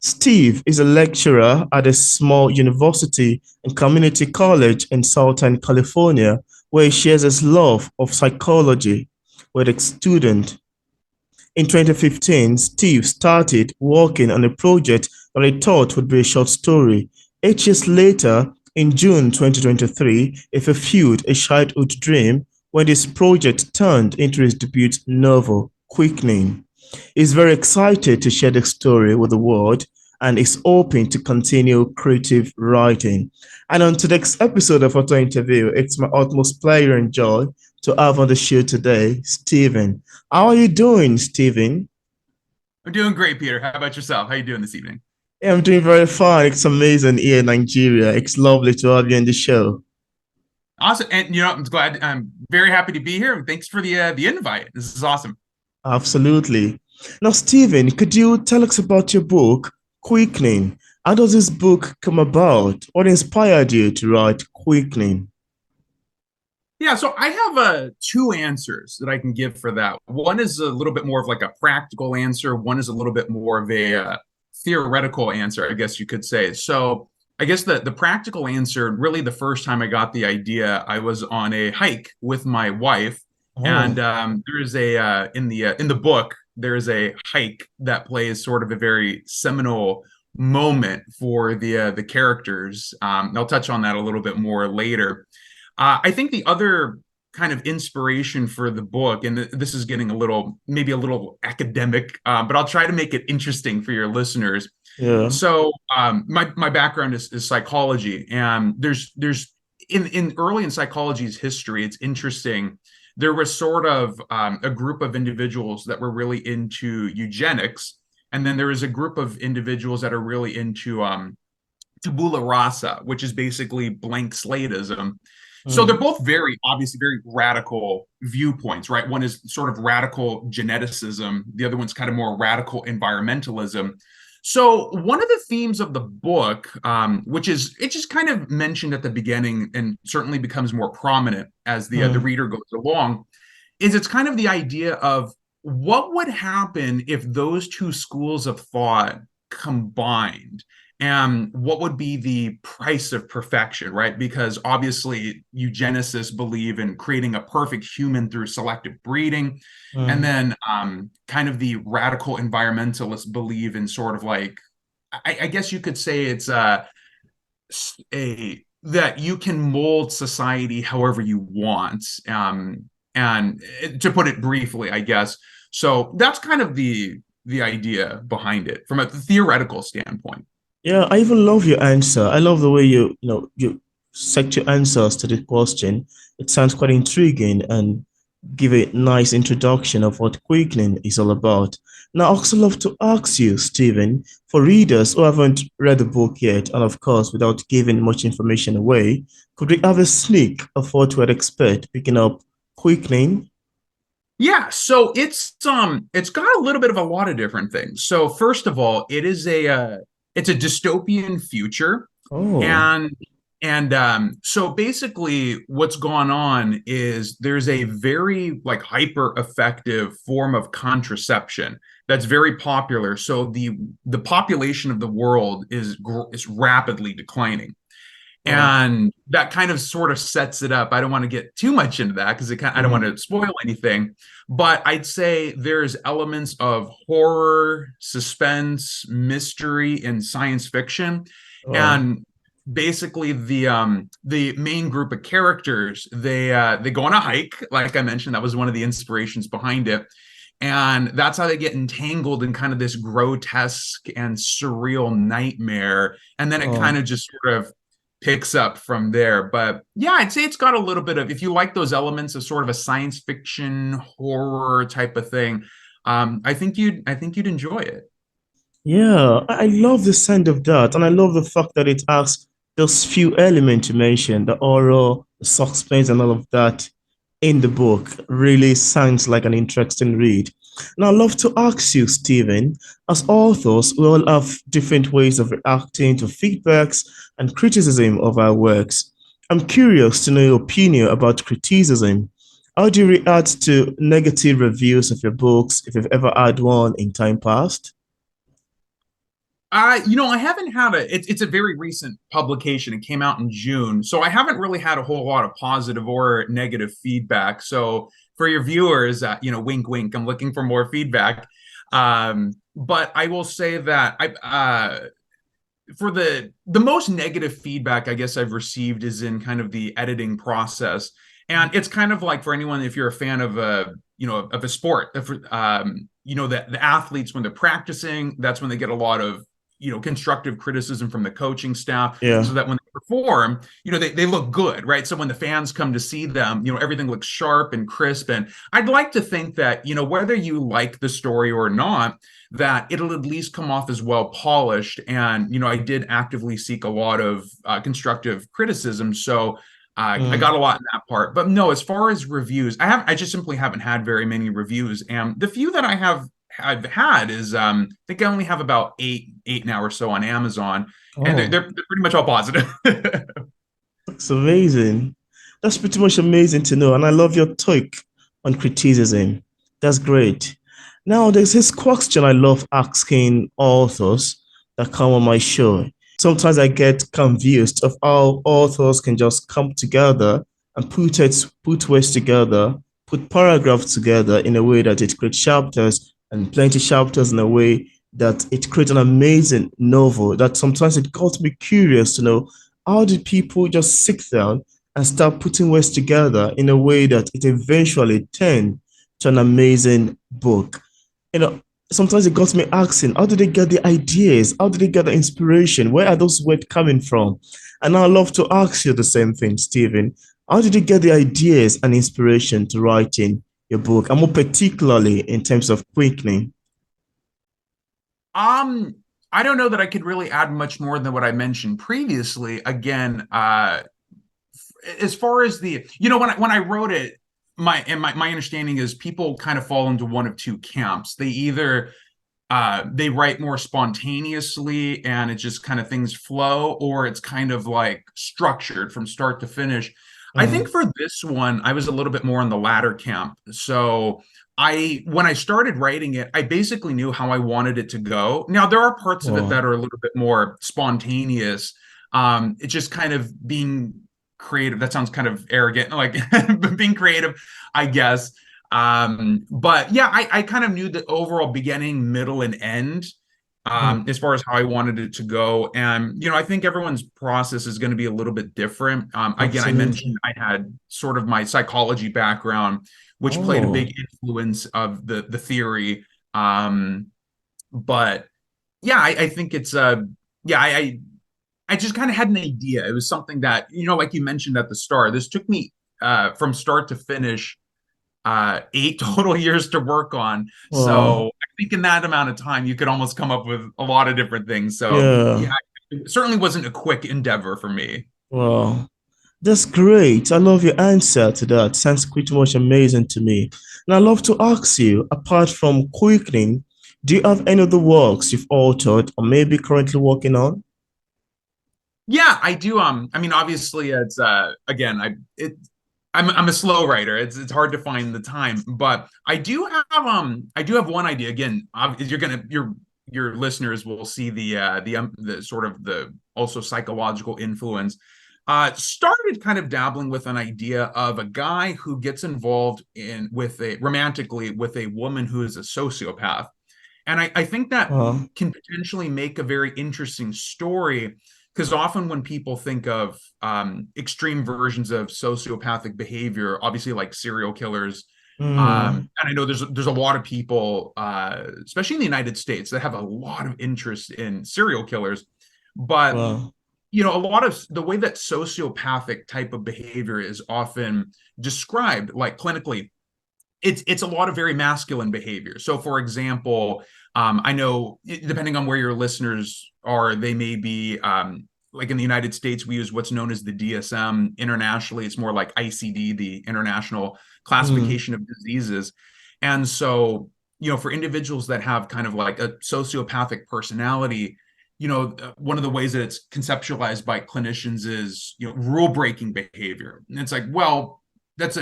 Steve is a lecturer at a small university and community college in Southern California, where he shares his love of psychology with a student. In 2015, Steve started working on a project that he thought would be a short story. 8 years later, in June 2023, he fulfilled a childhood dream when this project turned into his debut novel, Quickening. He's very excited to share the story with the world and is hoping to continue creative writing. And on today's episode of Auto Interview, it's my utmost pleasure and joy to have on the show today, Stephen. How are you doing, Stephen? I'm doing great, Peter. How about yourself? How you doing this evening? Yeah, I'm doing very fine. It's amazing here in Nigeria. It's lovely to have you on the show. Awesome. And I'm glad I'm very happy to be here. And thanks for the invite. This is awesome. Absolutely. Now, Stephen, could you tell us about your book, Quickening? How does this book come about? What inspired you to write Quickening? Yeah, so I have two answers that I can give for that. One is a little bit more of like a practical answer. One is a little bit more of a theoretical answer, I guess you could say. So I guess the practical answer, really the first time I got the idea, I was on a hike with my wife, and Oh, there is a in the book there is a hike that plays sort of a very seminal moment for the characters. I'll touch on that a little bit more later. I think the other kind of inspiration for the book, and this is getting maybe a little academic, but I'll try to make it interesting for your listeners. yeah. So, my background is psychology, and there's in early in psychology's history, it's interesting. There was sort of a group of individuals that were really into eugenics, and then there is a group of individuals that are really into tabula rasa, which is basically blank slateism. So they're Mm, both very obviously very radical viewpoints, right? One is sort of radical geneticism, the other one's kind of more radical environmentalism. So one of the themes of the book, which is it just kind of mentioned at the beginning and certainly becomes more prominent as the mm, reader goes along, is it's kind of the idea of what would happen if those two schools of thought combined, and what would be the price of perfection, right? Because obviously eugenicists believe in creating a perfect human through selective breeding, and mm. then kind of the radical environmentalists believe in sort of like, I guess you could say it's a that you can mold society however you want, and to put it briefly, I guess. So that's kind of the idea behind it from a theoretical standpoint. Yeah, I even love your answer. I love the way you set your answers to the question. It sounds quite intriguing and give a nice introduction of what quickening is all about. Now, I also love to ask you, Stephen, for readers who haven't read the book yet, and of course, without giving much information away, could we have a sneak of what we'd expect picking up quickening? Yeah, so it's got a little bit of a lot of different things. So first of all, it's a dystopian future, Oh, and so basically what's gone on is there's a very like hyper effective form of contraception that's very popular. So the population of the world is rapidly declining, oh, and that kind of sort of sets it up. I don't want to get too much into that because I don't want mm, to spoil anything, but I'd say there's elements of horror, suspense, mystery, and science fiction. oh, And basically the main group of characters, they go on a hike, like I mentioned. That was one of the inspirations behind it, and that's how they get entangled in kind of this grotesque and surreal nightmare, and then it kind oh. of just sort of picks up from there. But yeah, I'd say it's got a little bit of, if you like those elements of sort of a science fiction horror type of thing, I think you'd enjoy it. Yeah, I love the sound of that, and I love the fact that it has those few elements you mentioned, the horror, the suspense, and all of that in the book. Really sounds like an interesting read. Now, I'd love to ask you, Stephen, as authors, we all have different ways of reacting to feedbacks and criticism of our works. I'm curious to know your opinion about criticism. How do you react to negative reviews of your books, if you've ever had one in time past? I haven't had it's a very recent publication. It came out in June. So I haven't really had a whole lot of positive or negative feedback. So for your viewers, wink, wink, I'm looking for more feedback. But I will say that for the most negative feedback I guess I've received is in kind of the editing process. And it's kind of like for anyone, if you're a fan of a sport, the athletes when they're practicing, that's when they get a lot of constructive criticism from the coaching staff, Yeah. so that when they perform, they look good, right? So when the fans come to see them, everything looks sharp and crisp. And I'd like to think that, whether you like the story or not, that it'll at least come off as well polished. And, I did actively seek a lot of constructive criticism. So I Mm. got a lot in that part. But no, as far as reviews, I just simply haven't had very many reviews. And the few that I've had is I think I only have about eight now or so on Amazon. And they're, Oh, they're, they're pretty much all positive. that's amazing. That's pretty much amazing to know. And I love your take on criticism. That's great. Now, there's this question I love asking authors that come on my show. Sometimes I get confused of how authors can just come together and put words together, put paragraphs together in a way that it creates chapters and plenty chapters in a way that it creates an amazing novel. That sometimes it got me curious to know how did people just sit down and start putting words together in a way that it eventually turned to an amazing book. You know, sometimes it got me asking, how did they get the ideas? How did they get the inspiration? Where are those words coming from? And I love to ask you the same thing, Stephen. How did you get the ideas and inspiration to writing your book? And more particularly in terms of quickening. um, I don't know that I could really add much more than what I mentioned previously. Again, as far as when I wrote it, my understanding is people kind of fall into one of two camps. They either they write more spontaneously and it just kind of things flow, or it's kind of like structured from start to finish. I think Mm, for this one, I was a little bit more in the latter camp. So when I started writing it, I basically knew how I wanted it to go. Now there are parts of it wow. that are a little bit more spontaneous. It's just kind of being creative. That sounds kind of arrogant, like being creative, I guess. But yeah, I kind of knew the overall beginning, middle, and end, Mm, as far as how I wanted it to go. And, I think everyone's process is going to be a little bit different. Again, I mentioned absolutely. I had sort of my psychology background, which played a Oh, big influence of the theory. Um, but yeah, I think it's yeah, I just kind of had an idea. It was something that, like you mentioned at the start, this took me from start to finish 8 total years to work on. So wow. I think in that amount of time, you could almost come up with a lot of different things. So yeah, Yeah. it certainly wasn't a quick endeavor for me. Wow. That's great. I love your answer to that. Sounds pretty much amazing to me. And I love to ask you, apart from Quickening, do you have any other works you've authored or maybe currently working on? Yeah, I do. I mean, obviously, it's again, I'm a slow writer. It's hard to find the time, but I do have one idea. Again, your listeners will see the sort of the also psychological influence. Started kind of dabbling with an idea of a guy who gets involved in with a romantically with a woman who is a sociopath. And I think that Uh, can potentially make a very interesting story, because often when people think of extreme versions of sociopathic behavior, obviously like serial killers, mm, and I know there's a lot of people, especially in the United States, that have a lot of interest in serial killers, but well, a lot of the way that sociopathic type of behavior is often described, like clinically, it's a lot of very masculine behavior. So, for example, I know depending on where your listeners are, they may be like in the United States, we use what's known as the DSM. Internationally, it's more like ICD, the International mm, Classification of Diseases. And so, for individuals that have kind of like a sociopathic personality, one of the ways that it's conceptualized by clinicians is, rule breaking behavior. And it's like, well, that's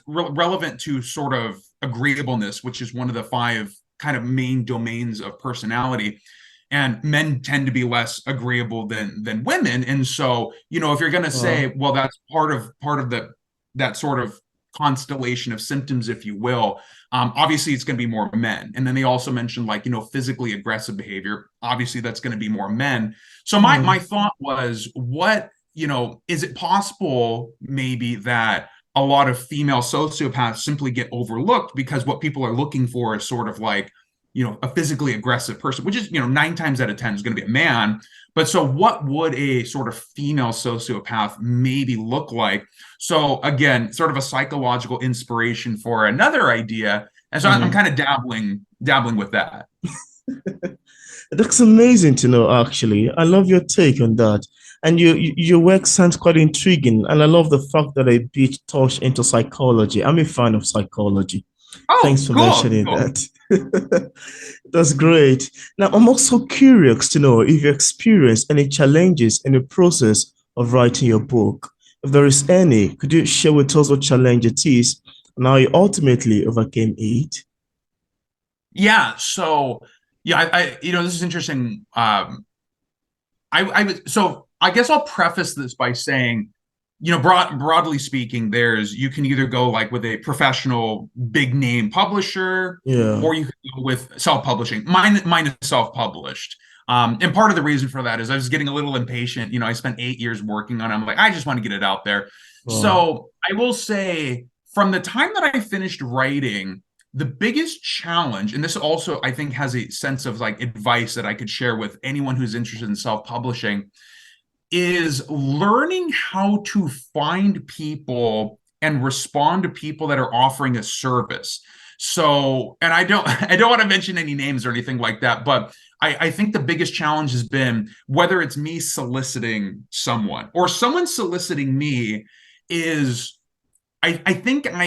relevant to sort of agreeableness, which is one of the five kind of main domains of personality. and men tend to be less agreeable than women. And so, if you're going to say, Wow. well, that's part of the that sort of constellation of symptoms, if you will, obviously it's going to be more men. And then they also mentioned, like, physically aggressive behavior. Obviously, that's going to be more men. So my Mm, thought was, what, is it possible maybe that a lot of female sociopaths simply get overlooked because what people are looking for is sort of like, a physically aggressive person, which is, 9 times out of 10 is going to be a man. But so what would a sort of female sociopath maybe look like? So again, sort of a psychological inspiration for another idea. And so I'm mm. kind of dabbling with that. That's amazing to know, actually. I love your take on that. And your work sounds quite intriguing. And I love the fact that a bit touched into psychology. I'm a fan of psychology. Oh, Thanks for cool, mentioning cool. that. That's great. Now, I'm also curious to know if you experienced any challenges in the process of writing your book. If there is any, could you share with us what challenge it is and how you ultimately overcame it? Yeah. So yeah, this is interesting. So I guess I'll preface this by saying, broadly speaking, you can either go like with a professional big name publisher, Yeah. or you can go with self-publishing. Mine is self-published. And part of the reason for that is I was getting a little impatient. I spent 8 years working on it. I'm like, I just want to get it out there. Wow. So I will say, from the time that I finished writing, the biggest challenge, and this also I think has a sense of like advice that I could share with anyone who's interested in self-publishing, is learning how to find people and respond to people that are offering a service. So, and I don't want to mention any names or anything like that, but I think the biggest challenge has been, whether it's me soliciting someone or someone soliciting me, is I think I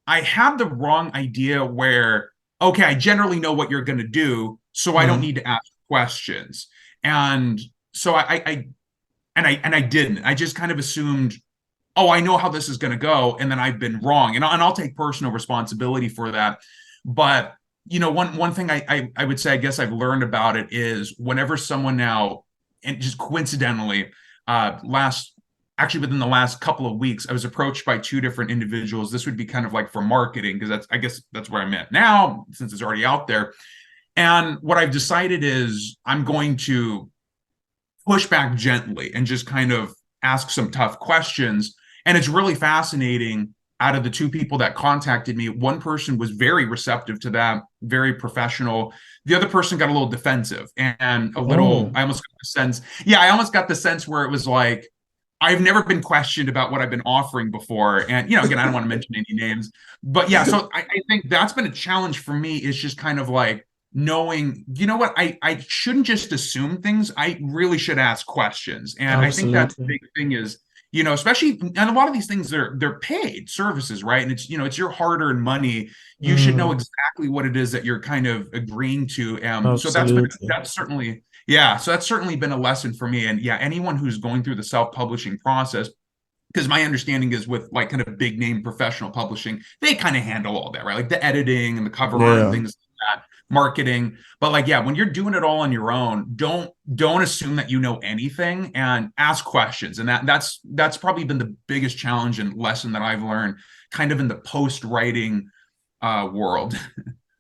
had the wrong idea where, okay, I generally know what you're going to do, so I don't Mm. need to ask questions. And so I didn't. I just kind of assumed, oh, I know how this is going to go, and then I've been wrong, and I'll take personal responsibility for that. But one thing I would say, I guess I've learned about it, is whenever someone now, and just coincidentally, last actually within the last couple of weeks, I was approached by two different individuals. This would be kind of like for marketing, because I guess that's where I'm at now, since it's already out there. And what I've decided is I'm going to push back gently and just kind of ask some tough questions. And it's really fascinating. Out of the two people that contacted me, one person was very receptive to that, very professional. The other person got a little defensive and a little, Oh, I almost got the sense, yeah, I almost got the sense where it was like, I've never been questioned about what I've been offering before. And, again, I don't want to mention any names, but yeah, so I think that's been a challenge for me, is just kind of like knowing, what, I shouldn't just assume things. I really should ask questions. And I think that's the absolutely. big thing is, especially, and a lot of these things, they're paid services, right? And it's your hard-earned money. You should know Mm, exactly what it is that you're kind of agreeing to. So absolutely. that's certainly, yeah, so that's certainly been a lesson for me. And yeah, anyone who's going through the self-publishing process, because my understanding is with like kind of big name professional publishing, they kind of handle all that, right? Like the editing and the cover art and Yeah, things like that, marketing. But like, yeah, when you're doing it all on your own, don't assume that you know anything, and ask questions. And that's probably been the biggest challenge and lesson that I've learned kind of in the post writing world.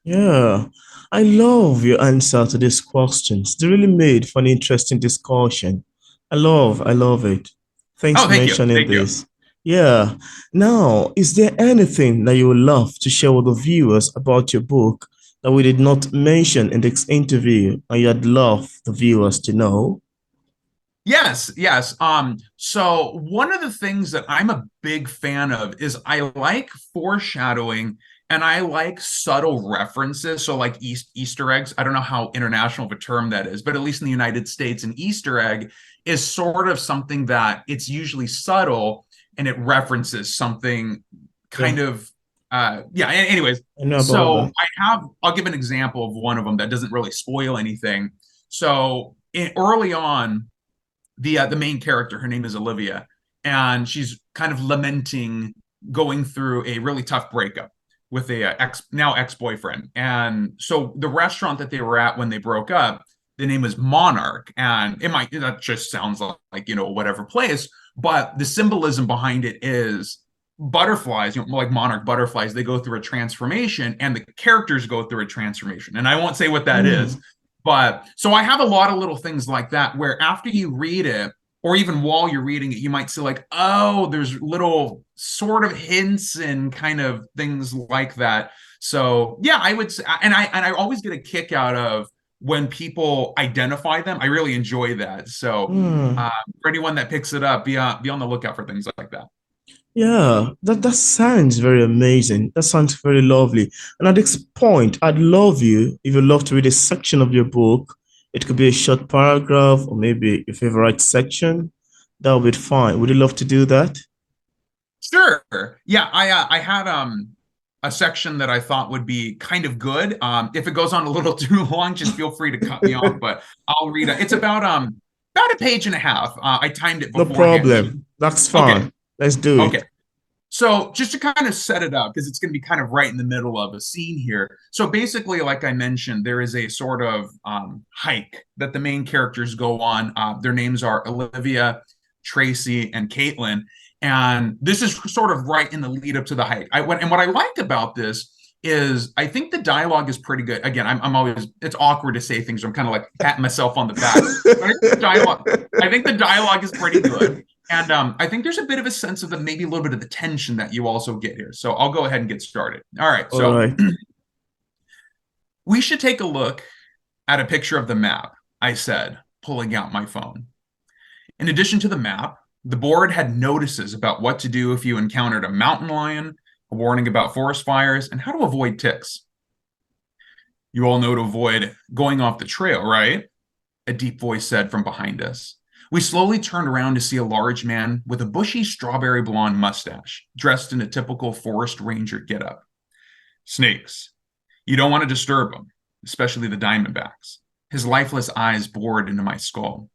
yeah. I love your answer to these questions. They really made for an interesting discussion. I love it. Thanks Oh, for thank you. mentioning Thank you. this. Yeah. Now, is there anything that you would love to share with the viewers about your book that we did not mention in this interview and you'd love the viewers to know? Yes, yes. So one of the things that I'm a big fan of is I like foreshadowing, and I like subtle references. So like Easter eggs. I don't know how international of a term that is, but at least in the United States, an Easter egg is sort of something that it's usually subtle, and it references something Yeah, kind of yeah, anyways. I know about So that. I'll give an example of one of them that doesn't really spoil anything. So early on, the main character, her name is Olivia, and she's kind of lamenting going through a really tough breakup. with a now ex-boyfriend. And so the restaurant that they were at when they broke up, the name was Monarch, and that just sounds like whatever place, but the symbolism behind it is butterflies, like monarch butterflies, they go through a transformation, and the characters go through a transformation. And I won't say what that is, Mm, but so I have a lot of little things like that where after you read it, or even while you're reading it, you might see like, oh, there's little sort of hints and kind of things like that. So yeah, I would say, and I always get a kick out of when people identify them. I really enjoy that. So mm. for anyone that picks it up, be on the lookout for things like that. Yeah, that sounds very amazing. That sounds very lovely. And at this point, I'd love you, if you love to read a section of your book, it could be a short paragraph or maybe your favorite section. That would be fine. Would you love to do that? Sure. Yeah, I had a section that I thought would be kind of good. If it goes on a little too long, just feel free to cut me off, but I'll read it. It's about a page and a half. I timed it No beforehand. problem. That's Okay. fine. Let's do Okay. it. So just to kind of set it up, because it's going to be kind of right in the middle of a scene here. So basically, like I mentioned, there is a sort of hike that the main characters go on. Their names are Olivia, Tracy, and Caitlin. And this is sort of right in the lead up to the hike. And what I like about this is I think the dialogue is pretty good. Again, I'm always, it's awkward to say things. I'm kind of like patting myself on the back. But I think the dialogue is pretty good. And I think there's a bit of a sense of maybe a little bit of the tension that you also get here. So I'll go ahead and get started. All right. All So right. we should take a look at a picture of the map, I said, pulling out my phone. In addition to the map, the board had notices about what to do if you encountered a mountain lion, a warning about forest fires, and how to avoid ticks. You all know to avoid going off the trail, right? A deep voice said from behind us. We slowly turned around to see a large man with a bushy strawberry blonde mustache, dressed in a typical forest ranger getup. Snakes. You don't want to disturb them, especially the diamondbacks. His lifeless eyes bored into my skull.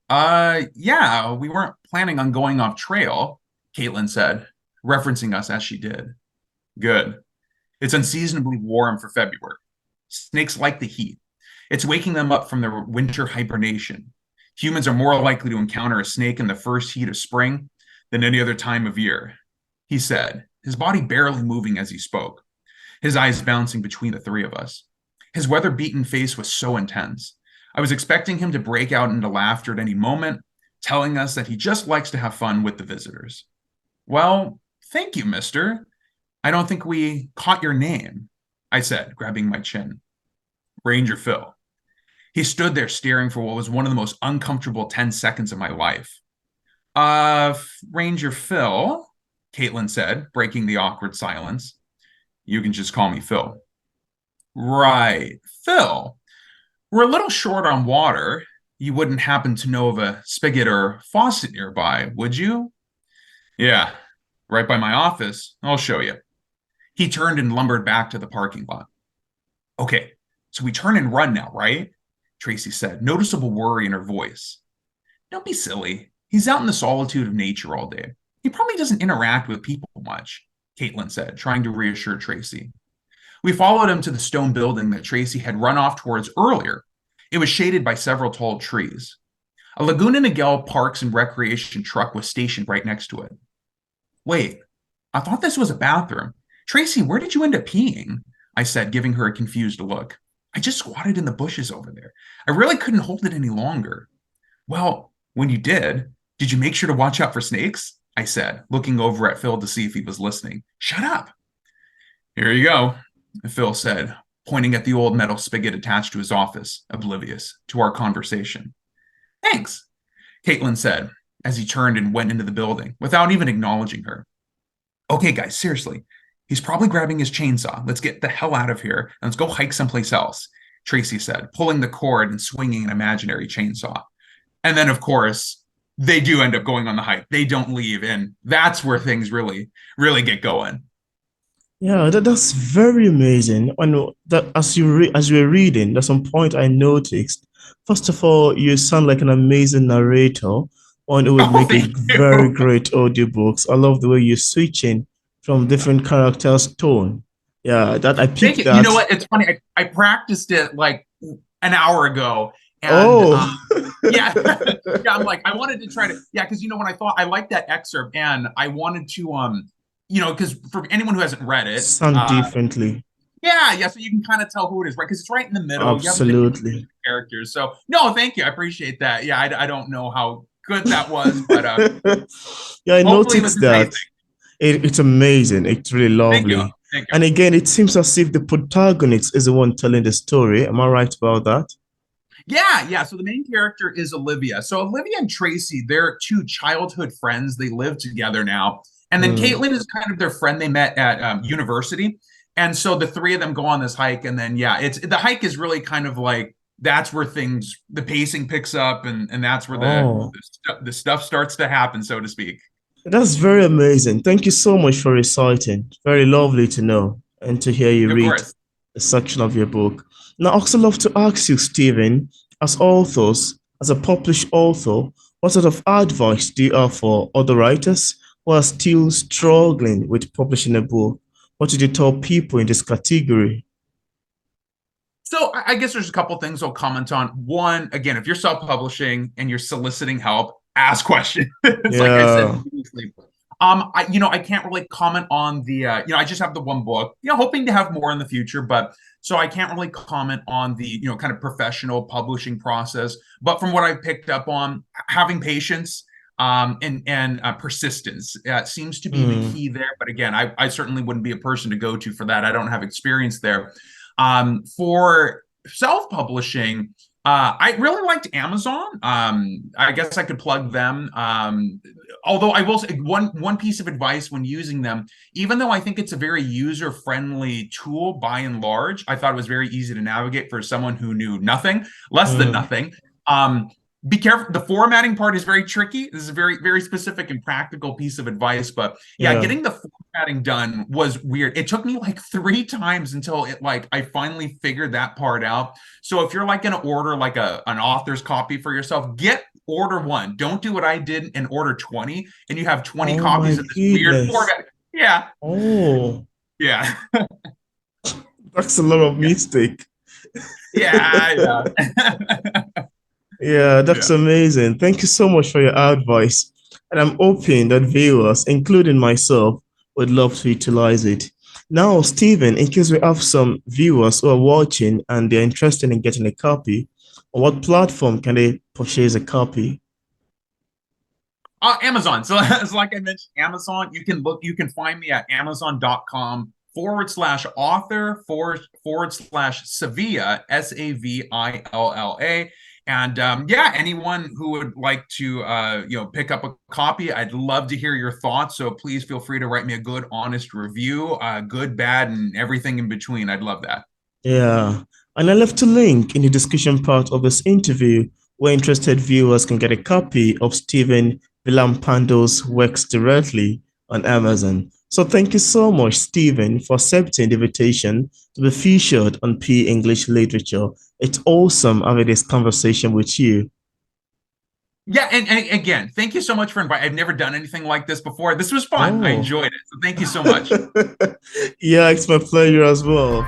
Yeah, we weren't planning on going off trail, Caitlin said, referencing us as she did. Good. It's unseasonably warm for February. Snakes like the heat. It's waking them up from their winter hibernation. Humans are more likely to encounter a snake in the first heat of spring than any other time of year, he said, his body barely moving as he spoke, his eyes bouncing between the three of us. His weather-beaten face was so intense. I was expecting him to break out into laughter at any moment, telling us that he just likes to have fun with the visitors. Well, thank you, mister. I don't think we caught your name, I said, grabbing my chin. Ranger Phil. He stood there staring for what was one of the most uncomfortable 10 seconds of my life. Ranger Phil, Caitlin said, breaking the awkward silence. You can just call me Phil. Right, Phil. We're a little short on water. You wouldn't happen to know of a spigot or faucet nearby, would you? Yeah, right by my office. I'll show you. He turned and lumbered back to the parking lot. Okay, so we turn and run now, right? Tracy said, noticeable worry in her voice. Don't be silly. He's out in the solitude of nature all day. He probably doesn't interact with people much, Caitlin said, trying to reassure Tracy. We followed him to the stone building that Tracy had run off towards earlier. It was shaded by several tall trees. A Laguna Niguel Parks and Recreation truck was stationed right next to it. Wait, I thought this was a bathroom. Tracy, where did you end up peeing? I said, giving her a confused look. I just squatted in the bushes over there. I really couldn't hold it any longer. Well, when you did you make sure to watch out for snakes? I said, looking over at Phil to see if he was listening. Shut up. Here you go, Phil said, pointing at the old metal spigot attached to his office, oblivious to our conversation. Thanks, Caitlin said, as he turned and went into the building without even acknowledging her. Okay, guys, seriously. He's probably grabbing his chainsaw. Let's get the hell out of here and let's go hike someplace else, Tracy said, pulling the cord and swinging an imaginary chainsaw. And then, of course, they do end up going on the hike. They don't leave. And that's where things really, really get going. Yeah, that's very amazing. And that as you were reading, there's some point I noticed. First of all, you sound like an amazing narrator, one who would Oh, make a thank very you. great audiobooks. I love the way you're switching from different characters' tone. Yeah, that I Thank picked you. You know that. what? It's funny. I practiced it like an hour ago, and Oh. yeah, yeah. I'm like, I wanted to try to, yeah, because when I thought I liked that excerpt, and I wanted to, because for anyone who hasn't read it, Sung differently. yeah, yeah, so you can kind of tell who it is, right? Because it's right in the middle. You haven't been introduced Absolutely. to characters, so no, thank you. I appreciate that. Yeah, I don't know how good that was, but Yeah, I hopefully it was noticed enticing. that. It's amazing. It's really Thank you. lovely. Thank you. And again, it seems as if the protagonist is the one telling the story. Am I right about that? Yeah, yeah. So the main character is Olivia. So Olivia and Tracy, they're two childhood friends. They live together now. And then Hmm. Caitlin is kind of their friend they met at university. And so the three of them go on this hike. And then, yeah, it's the hike is really kind of like that's where the pacing picks up, and that's where Oh, the stuff starts to happen, so to speak. that's very amazing. Thank you so much for reciting. Very lovely to know and to hear you Of read course. a section of your book. Now, I also love to ask you, Stephen, as authors, as a published author, what sort of advice do you have for other writers who are still struggling with publishing a book? What do you tell people in this category? So I guess there's a couple things I'll comment on. One, again, if you're self-publishing and you're soliciting help, ask questions. It's like I said Yeah. previously. I can't really comment on the I just have the one book, hoping to have more in the future, but so I can't really comment on the, kind of professional publishing process. But from what I've picked up on, having patience and persistence seems to be the Mm, key there. But again, I certainly wouldn't be a person to go to for that. I don't have experience there. For self-publishing, I really liked Amazon. I guess I could plug them. Although I will say one piece of advice when using them, even though I think it's a very user-friendly tool by and large, I thought it was very easy to navigate for someone who knew nothing, less than mm, nothing. Um, be careful. The formatting part is very tricky. This is a very, very specific and practical piece of advice. But yeah, yeah. getting the formatting done was weird. It took me like 3 times until I finally figured that part out. So if you're like gonna order like an author's copy for yourself, get order one. Don't do what I did and order 20, and you have 20 Oh my copies of this weird goodness. format. Yeah, Oh, yeah, that's a lot of yeah, mistake. yeah, yeah. Yeah, Yeah. that's amazing. Thank you so much for your advice. And I'm hoping that viewers, including myself, would love to utilize it. Now, Stephen, in case we have some viewers who are watching and they're interested in getting a copy, on what platform can they purchase a copy? Amazon. So, as like I mentioned, Amazon, you can find me at amazon.com/author forward slash Sevilla, Savilla. And yeah, anyone who would like to pick up a copy, I'd love to hear your thoughts. So please feel free to write me a good, honest review, good, bad, and everything in between. I'd love that. Yeah, and I left a link in the description part of this interview where interested viewers can get a copy of Stephen Villalpando's works directly on Amazon. So thank you so much, Stephen, for accepting the invitation to be featured on P English Literature. It's awesome having this conversation with you. Yeah, and again, thank you so much for inviting. I've never done anything like this before. This was fun. I Oh, enjoyed it. So thank you so much. yeah, it's my pleasure as well.